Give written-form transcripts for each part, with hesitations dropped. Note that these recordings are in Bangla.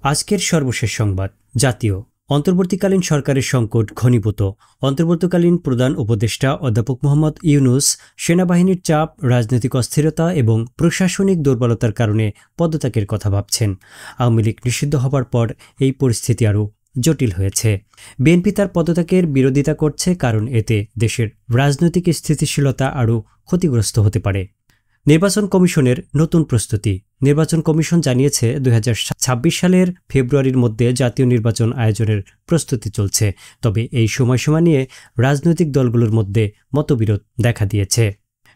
আজকের সর্বশেষ সংবাদ। জাতীয় অন্তর্বর্তীকালীন সরকারের সংকট ঘনীভূত। অন্তর্বর্তীকালীন প্রধান উপদেষ্টা অধ্যাপক মোহাম্মদ ইউনূস সেনাবাহিনীর চাপ, রাজনৈতিক অস্থিরতা এবং প্রশাসনিক দুর্বলতার কারণে পদত্যাগের কথা ভাবছেন। আওয়ামী লীগ নিষিদ্ধ হবার পর এই পরিস্থিতি আরও জটিল হয়েছে। বিএনপি তার পদত্যাগের বিরোধিতা করছে, কারণ এতে দেশের রাজনৈতিক স্থিতিশীলতা আরও ক্ষতিগ্রস্ত হতে পারে। নির্বাচন কমিশনের নতুন প্রস্তুতি। নির্বাচন কমিশন জানিয়েছে 2026 সালের ফেব্রুয়ারির মধ্যে জাতীয় নির্বাচন আয়োজনের প্রস্তুতি চলছে। তবে এই সময়সীমা নিয়ে রাজনৈতিক দলগুলোর মধ্যে মতবিরোধ দেখা দিয়েছে।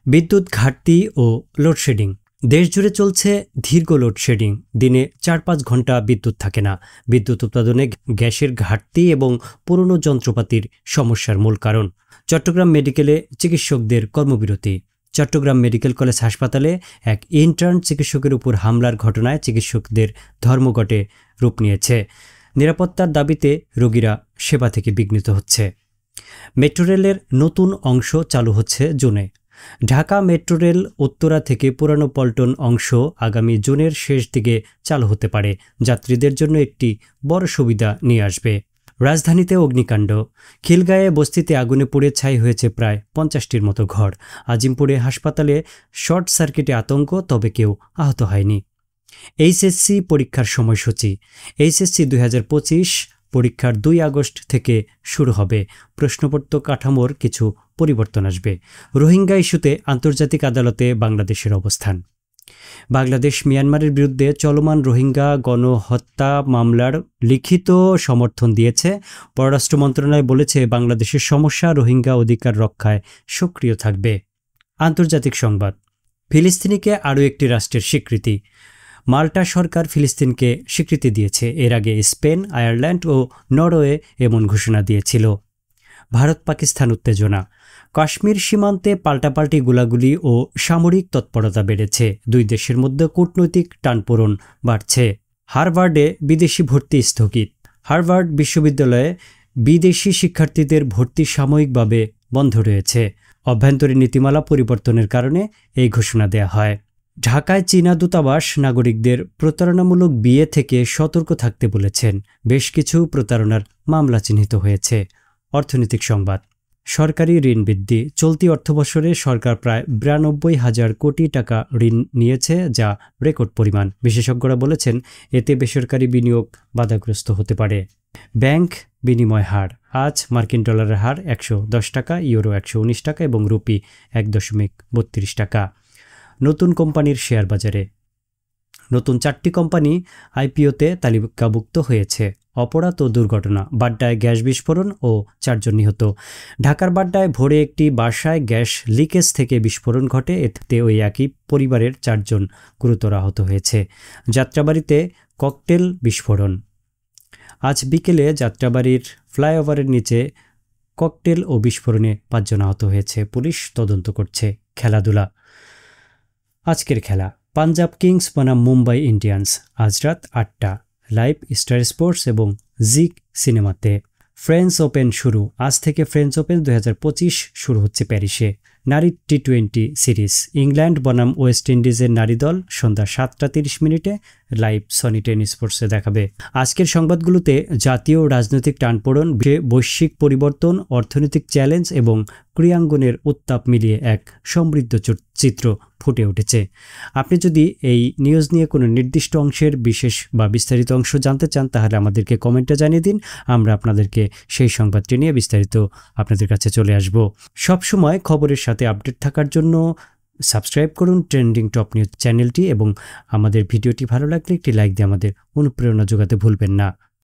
বিদ্যুৎ ঘাটতি ও লোডশেডিং। দেশজুড়ে চলছে দীর্ঘ লোডশেডিং। দিনে 4-5 ঘন্টা বিদ্যুৎ থাকে না। বিদ্যুৎ উৎপাদনে গ্যাসের ঘাটতি এবং পুরনো যন্ত্রপাতির সমস্যার মূল কারণ। চট্টগ্রাম মেডিকেলে চিকিৎসকদের কর্মবিরতি। চট্টগ্রাম মেডিকেল কলেজ হাসপাতালে এক ইন্টার্ন চিকিৎসকের উপর হামলার ঘটনায় চিকিৎসকদের ধর্মঘটে রূপ নিয়েছে। নিরাপত্তার দাবিতে রোগীরা সেবা থেকে বিঘ্নিত হচ্ছে। মেট্রো রেলের নতুন অংশ চালু হচ্ছে জুনে। ঢাকা মেট্রো রেল উত্তরা থেকে পুরানো পল্টন অংশ আগামী জুনের শেষ দিকে চালু হতে পারে। যাত্রীদের জন্য একটি বড় সুবিধা নিয়ে আসবে। রাজধানীতে অগ্নিকাণ্ড। খিলগাঁয়ে বস্তিতে আগুনে পুড়ে ছাই হয়েছে প্রায় 50টির মতো ঘর। আজিমপুরে হাসপাতালে শর্ট সার্কিটে আতঙ্ক, তবে কেউ আহত হয়নি। এইচএসসি পরীক্ষার সময়সূচি। এইচএসসি 2025 পরীক্ষার 2 আগস্ট থেকে শুরু হবে। প্রশ্নপত্র কাঠামোর কিছু পরিবর্তন আসবে। রোহিঙ্গা ইস্যুতে আন্তর্জাতিক আদালতে বাংলাদেশের অবস্থান। বাংলাদেশ মিয়ানমারের বিরুদ্ধে চলমান রোহিঙ্গা গণহত্যা মামলার লিখিত সমর্থন দিয়েছে। পররাষ্ট্র মন্ত্রণালয় বলেছে, বাংলাদেশের সমস্যা রোহিঙ্গা অধিকার রক্ষায় সক্রিয় থাকবে। আন্তর্জাতিক সংবাদ। ফিলিস্তিনিকে আরও একটি রাষ্ট্রের স্বীকৃতি। মাল্টা সরকার ফিলিস্তিনকে স্বীকৃতি দিয়েছে। এর আগে স্পেন, আয়ারল্যান্ড ও নরওয়ে এমন ঘোষণা দিয়েছিল। ভারত পাকিস্তান উত্তেজনা। কাশ্মীর সীমান্তে পাল্টাপাল্টি গোলাগুলি ও সামরিক তৎপরতা বেড়েছে। দুই দেশের মধ্যে কূটনৈতিক টানপোড়েন বাড়ছে। হার্ভার্ডে বিদেশি ভর্তি স্থগিত। হার্ভার্ড বিশ্ববিদ্যালয়ে বিদেশি শিক্ষার্থীদের ভর্তি সাময়িকভাবে বন্ধ রয়েছে। অভ্যন্তরীণ নীতিমালা পরিবর্তনের কারণে এই ঘোষণা দেয়া হয়। ঢাকায় চীনা দূতাবাস নাগরিকদের প্রতারণামূলক বিয়ে থেকে সতর্ক থাকতে বলেছেন। বেশ কিছু প্রতারণার মামলা চিহ্নিত হয়েছে। অর্থনৈতিক সংবাদ। সরকারি ঋণ বৃদ্ধি। চলতি অর্থবছরে সরকার প্রায় 92,000 কোটি টাকা ঋণ নিয়েছে, যা রেকর্ড পরিমাণ। বিশেষজ্ঞরা বলেছেন, এতে বেসরকারি বিনিয়োগ বাধাগ্রস্ত হতে পারে। ব্যাংক বিনিময় হার। আজ মার্কিন ডলারের হার 110 টাকা, ইউরো 119 টাকা এবং রুপি 1.32 টাকা। নতুন কোম্পানির শেয়ার বাজারে। নতুন 4টি কোম্পানি আইপিওতে তালিকাভুক্ত হয়েছে। অপরাধ ও দুর্ঘটনা। বাড্ডায় গ্যাস বিস্ফোরণ ও 4 জন নিহত। ঢাকার বাড্ডায় ভোরে একটি বাসায় গ্যাস লিকেজ থেকে বিস্ফোরণ ঘটে। এতে ওই একই পরিবারের 4 জন গুরুতর আহত হয়েছে। যাত্রাবাড়িতে ককটেল বিস্ফোরণ। আজ বিকেলে যাত্রাবাড়ির ফ্লাইওভারের নিচে ককটেল ও বিস্ফোরণে 5 জন আহত হয়েছে। পুলিশ তদন্ত করছে। খেলাধুলা। আজকের খেলা। পাঞ্জাব কিংস বনাম মুম্বাই ইন্ডিয়ান্স। আজ রাত 8টা। লাইভ স্টার স্পোর্টস এবং জিক সিনেমাতে। ফ্রেঞ্চ ওপেন শুরু। আজ থেকে ফ্রেঞ্চ ওপেন 2025 শুরু হচ্ছে প্যারিসে। নারী টি20 সিরিজ। ইংল্যান্ড বনাম ওয়েস্ট ইন্ডিজের নারী দল সন্ধ্যা 7:30 লাইভ সনি টেন স্পোর্টসে দেখাবে। আজকের সংবাদগুলোতে জাতীয় রাজনৈতিক টানপোড়েন, বৈশ্বিক পরিবর্তন, অর্থনৈতিক চ্যালেঞ্জ এবং ক্রীড়াঙ্গনের উত্তাপ মিলিয়ে এক সমৃদ্ধ চিত্র ফুটে উঠেছে। আপনি যদি এই নিউজ নিয়ে কোনো নির্দিষ্ট অংশের বিশেষ বা বিস্তারিত অংশ জানতে চান, তাহলে আমাদেরকে কমেন্টে জানিয়ে দিন। আমরা আপনাদেরকে সেই সংবাদটি নিয়ে বিস্তারিত আপনাদের কাছে চলে আসব। সবসময় খবরের সাথে আপডেট থাকার জন্য সাবস্ক্রাইব করুন ট্রেন্ডিং টপ নিউজ চ্যানেলটি এবং আমাদের ভিডিওটি ভালো লাগলে একটি লাইক দিয়ে আমাদের অনুপ্রেরণা যোগাতে ভুলবেন না।